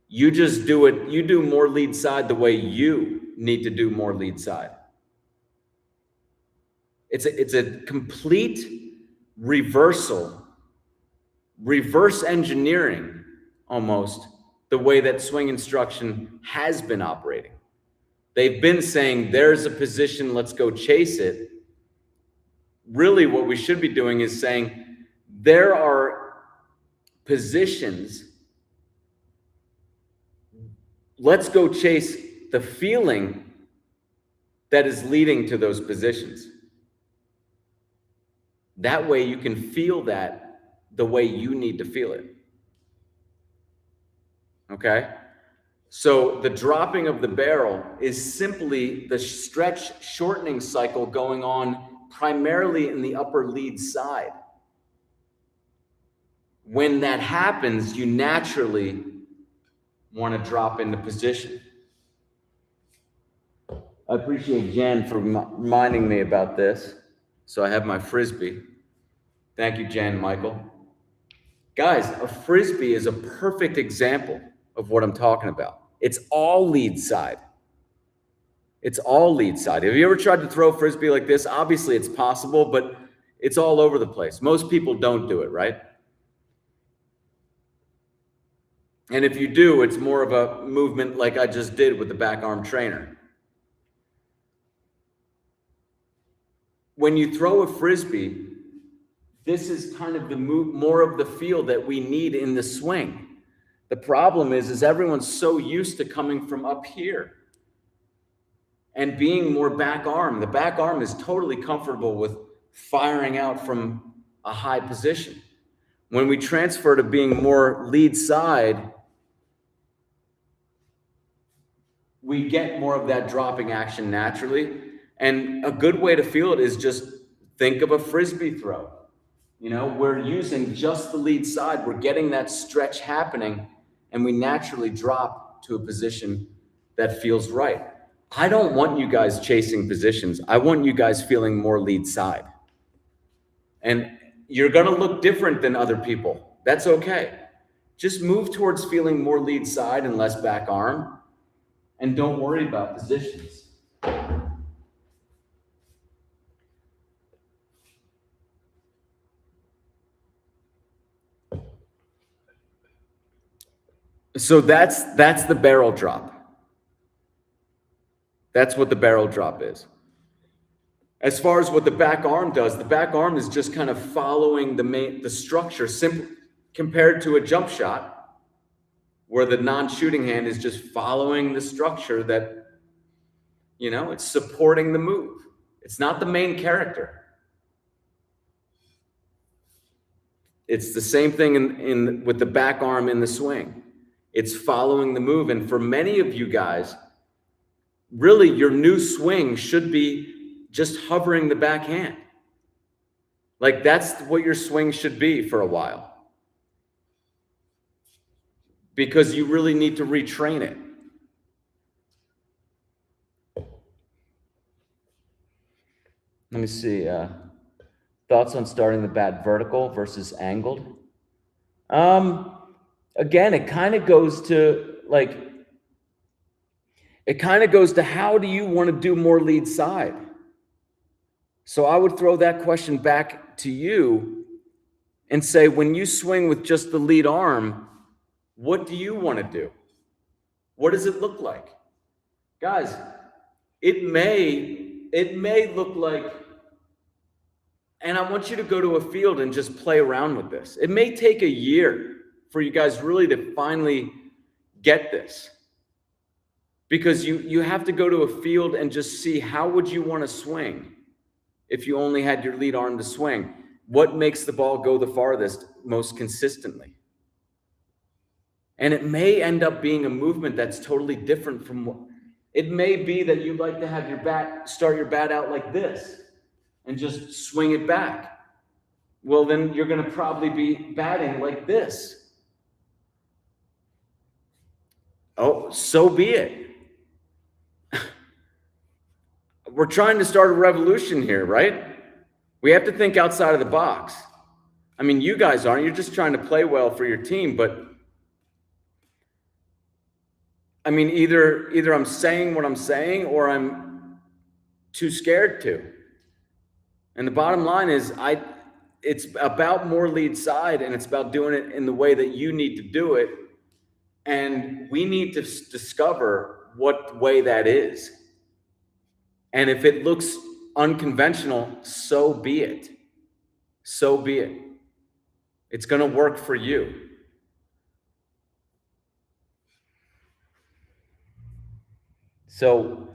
You just do it. You do more lead side the way you need to do more lead side. It's a complete reverse engineering almost the way that swing instruction has been operating. They've been saying there's a position, let's go chase it. Really what we should be doing is saying there are positions, let's go chase the feeling that is leading to those positions. That way you can feel that the way you need to feel it. Okay? So the dropping of the barrel is simply the stretch shortening cycle going on primarily in the upper lead side. When that happens, you naturally want to drop into position. I appreciate Jen for reminding me about this. So I have my Frisbee. Thank you, Jen, Michael. Guys, a Frisbee is a perfect example of what I'm talking about. It's all lead side. It's all lead side. Have you ever tried to throw a Frisbee like this? Obviously it's possible, but it's all over the place. Most people don't do it, right? And if you do, it's more of a movement like I just did with the back arm trainer. When you throw a Frisbee, this is kind of the more of the feel that we need in the swing. The problem is everyone's so used to coming from up here and being more back arm. The back arm is totally comfortable with firing out from a high position. When we transfer to being more lead side, we get more of that dropping action naturally. And a good way to feel it is just think of a Frisbee throw. You know, we're using just the lead side. We're getting that stretch happening, and we naturally drop to a position that feels right. I don't want you guys chasing positions. I want you guys feeling more lead side. And you're going to look different than other people. That's okay. Just move towards feeling more lead side and less back arm, and don't worry about positions. So that's the barrel drop. That's what the barrel drop is. As far as what the back arm does, the back arm is just kind of following the structure compared to a jump shot, where the non-shooting hand is just following the structure that, you know, it's supporting the move. It's not the main character. It's the same thing with the back arm in the swing. It's following the move. And for many of you guys, really your new swing should be just hovering the backhand. Like that's what your swing should be for a while. Because you really need to retrain it. Let me see. Thoughts on starting the bat vertical versus angled? Again, it kind of goes to how do you want to do more lead side? So I would throw that question back to you and say, when you swing with just the lead arm, what do you want to do? What does it look like? Guys, it may look like, and I want you to go to a field and just play around with this. It may take a year for you guys really to finally get this. Because you have to go to a field and just see how would you want to swing if you only had your lead arm to swing. What makes the ball go the farthest most consistently? And it may end up being a movement that's totally different from what it may be, that you like to have your bat, start your bat out like this and just swing it back. Well, then you're going to probably be batting like this. Oh, so be it. We're trying to start a revolution here, right? We have to think outside of the box. I mean, you guys aren't. You're just trying to play well for your team, but I mean, either I'm saying what I'm saying or I'm too scared to. And the bottom line is it's about more lead side, and it's about doing it in the way that you need to do it. And we need to discover what way that is. And if it looks unconventional, so be it. So be it. It's going to work for you. So,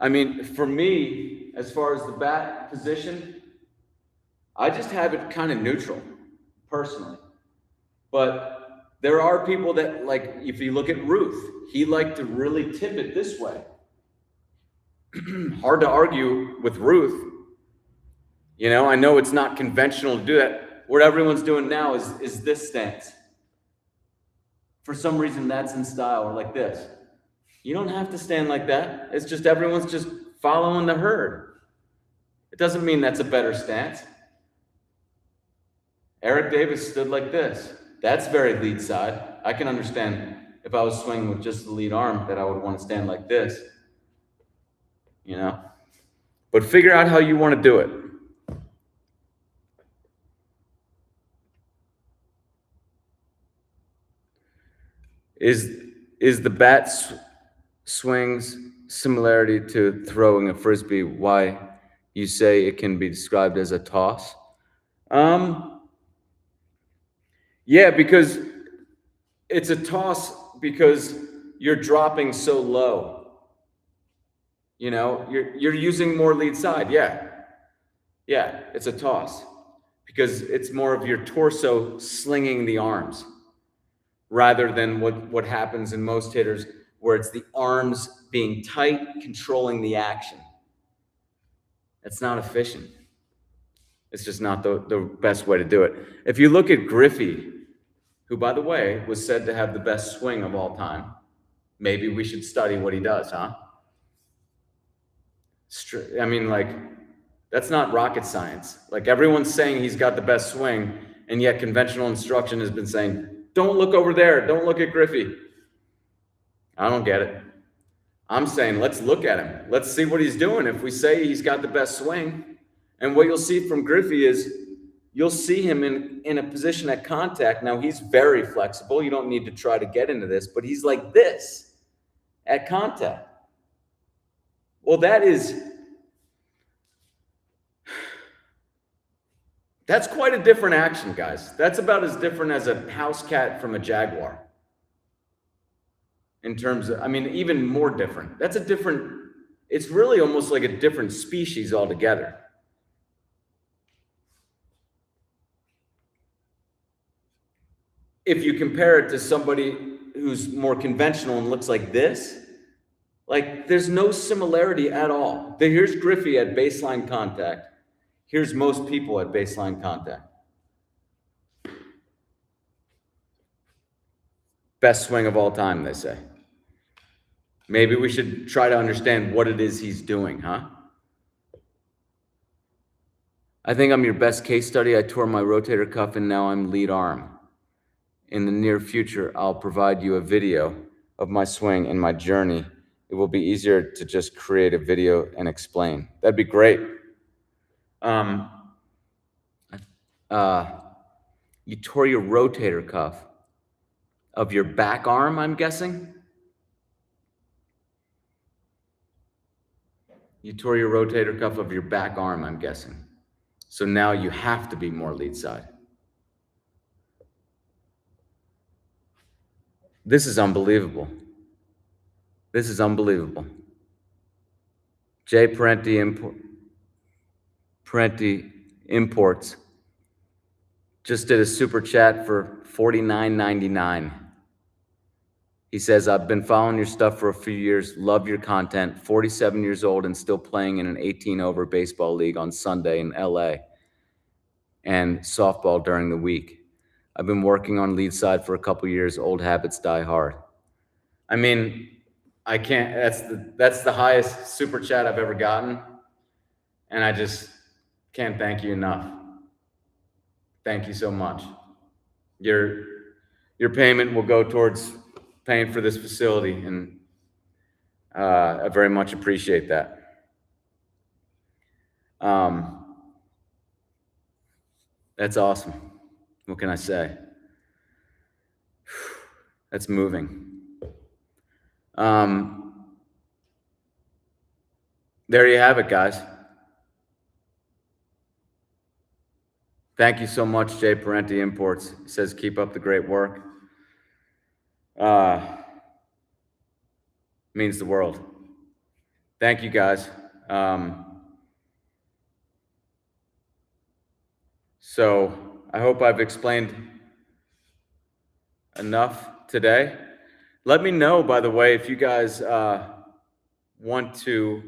I mean, for me, as far as the bat position, I just have it kind of neutral, personally. But there are people that, like, if you look at Ruth, he liked to really tip it this way. Hard to argue with Ruth. You know, I know it's not conventional to do that. What everyone's doing now is this stance. For some reason, that's in style, or like this. You don't have to stand like that. It's just everyone's just following the herd. It doesn't mean that's a better stance. Eric Davis stood like this. That's very lead side. I can understand if I was swinging with just the lead arm that I would want to stand like this. You know? But figure out how you want to do it. Is the bat swing's similarity to throwing a frisbee why you say it can be described as a toss? Yeah, because it's a toss because you're dropping so low. You know, you're using more lead side. Yeah, it's a toss because it's more of your torso slinging the arms rather than what happens in most hitters, where it's the arms being tight, controlling the action. It's not efficient. It's just not the best way to do it. If you look at Griffey, who, by the way, was said to have the best swing of all time, maybe we should study what he does, huh? I mean, like, that's not rocket science. Like, everyone's saying he's got the best swing, and yet conventional instruction has been saying, don't look over there. Don't look at Griffey. I don't get it. I'm saying, let's look at him. Let's see what he's doing. If we say he's got the best swing, and what you'll see from Griffey is you'll see him in a position at contact. Now, he's very flexible. You don't need to try to get into this, but he's like this at contact. Well, that's quite a different action, guys. That's about as different as a house cat from a jaguar. In terms of, I mean, even more different. It's really almost like a different species altogether. If you compare it to somebody who's more conventional and looks like this, like, there's no similarity at all. Here's Griffey at baseline contact. Here's most people at baseline contact. Best swing of all time, they say. Maybe we should try to understand what it is he's doing, huh? I think I'm your best case study. I tore my rotator cuff and now I'm lead arm. In the near future, I'll provide you a video of my swing and my journey. It will be easier to just create a video and explain. That'd be great. You tore your rotator cuff of your back arm, I'm guessing? You tore your rotator cuff of your back arm, I'm guessing. So now you have to be more lead side. This is unbelievable. This is unbelievable. J. Parenti Imports just did a super chat for $49.99. He says, I've been following your stuff for a few years, love your content, 47 years old and still playing in an 18-over baseball league on Sunday in LA and softball during the week. I've been working on lead side for a couple years, old habits die hard. I mean, I can't, that's the highest super chat I've ever gotten. And I just can't thank you enough. Thank you so much. Your payment will go towards paying for this facility, and I very much appreciate that. That's awesome. What can I say? That's moving. There you have it, guys. Thank you so much, Jay Parenti Imports. He says, keep up the great work. Means the world. Thank you, guys. So I hope I've explained enough today. Let me know, by the way, if you guys want to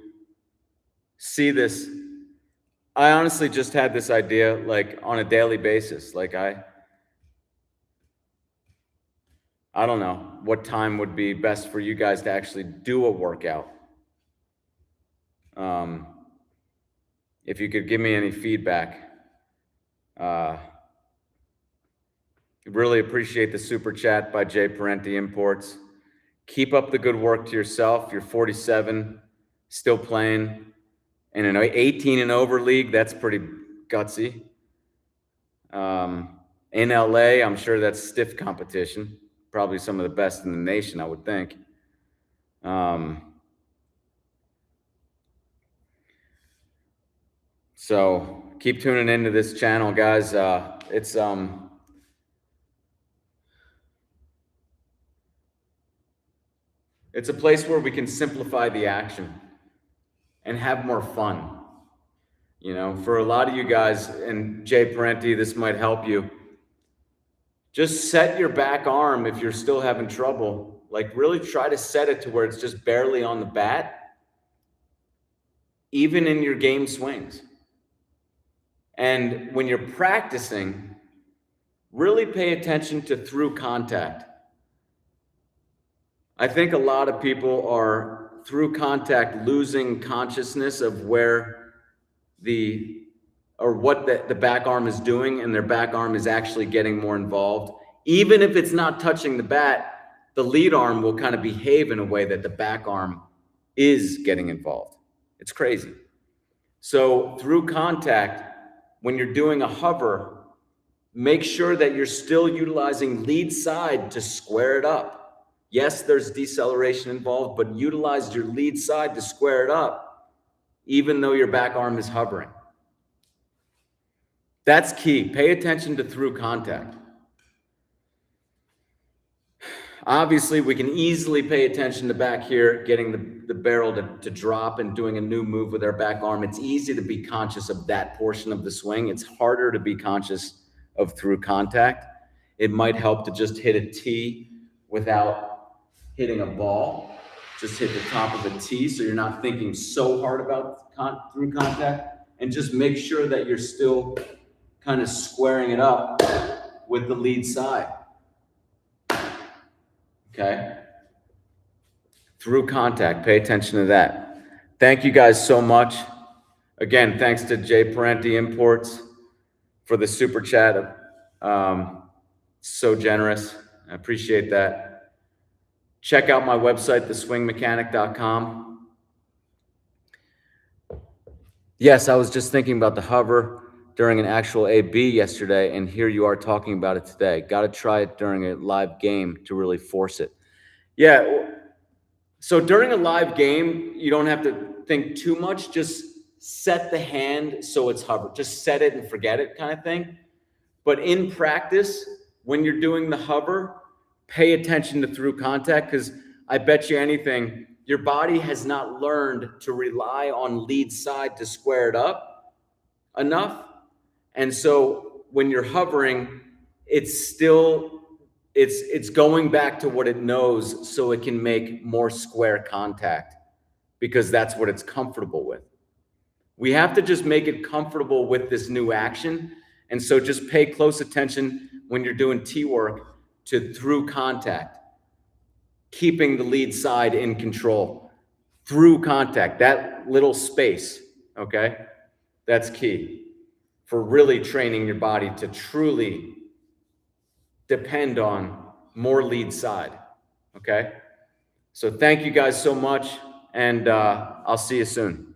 see this. I honestly just had this idea like on a daily basis. Like I don't know what time would be best for you guys to actually do a workout. If you could give me any feedback. Really appreciate the super chat by Jay Parenti Imports. Keep up the good work to yourself. You're 47, still playing in an 18 and over league. That's pretty gutsy. In LA, I'm sure that's stiff competition. Probably some of the best in the nation, I would think. So keep tuning into this channel, guys. It's a place where we can simplify the action and have more fun. You know, for a lot of you guys, and Jay Parenti, this might help you. Just set your back arm if you're still having trouble. Like really try to set it to where it's just barely on the bat, even in your game swings. And when you're practicing, really pay attention to through contact. I think a lot of people are through contact losing consciousness of where what the back arm is doing, and their back arm is actually getting more involved. Even if it's not touching the bat, the lead arm will kind of behave in a way that the back arm is getting involved. It's crazy. So through contact, when you're doing a hover, make sure that you're still utilizing lead side to square it up. Yes, there's deceleration involved, but utilize your lead side to square it up, even though your back arm is hovering. That's key. Pay attention to through contact. Obviously, we can easily pay attention to back here, getting the barrel to drop and doing a new move with our back arm. It's easy to be conscious of that portion of the swing. It's harder to be conscious of through contact. It might help to just hit a tee without hitting a ball. Just hit the top of a tee so you're not thinking so hard about through contact, and just make sure that you're still kind of squaring it up with the lead side. Okay? Through contact, pay attention to that. Thank you guys so much. Again, thanks to Jay Parenti Imports for the super chat. So generous. I appreciate that. Check out my website, theswingmechanic.com. Yes, I was just thinking about the hover during an actual AB yesterday, and here you are talking about it today. Got to try it during a live game to really force it. Yeah, so during a live game, you don't have to think too much. Just set the hand so it's hover. Just set it and forget it kind of thing. But in practice, when you're doing the hover, pay attention to through contact, because I bet you anything, your body has not learned to rely on lead side to square it up enough. And so when you're hovering, it's going back to what it knows so it can make more square contact, because that's what it's comfortable with. We have to just make it comfortable with this new action. And so just pay close attention when you're doing T work to through contact, keeping the lead side in control through contact, that little space, okay? That's key for really training your body to truly depend on more lead side, okay? So thank you guys so much, and I'll see you soon.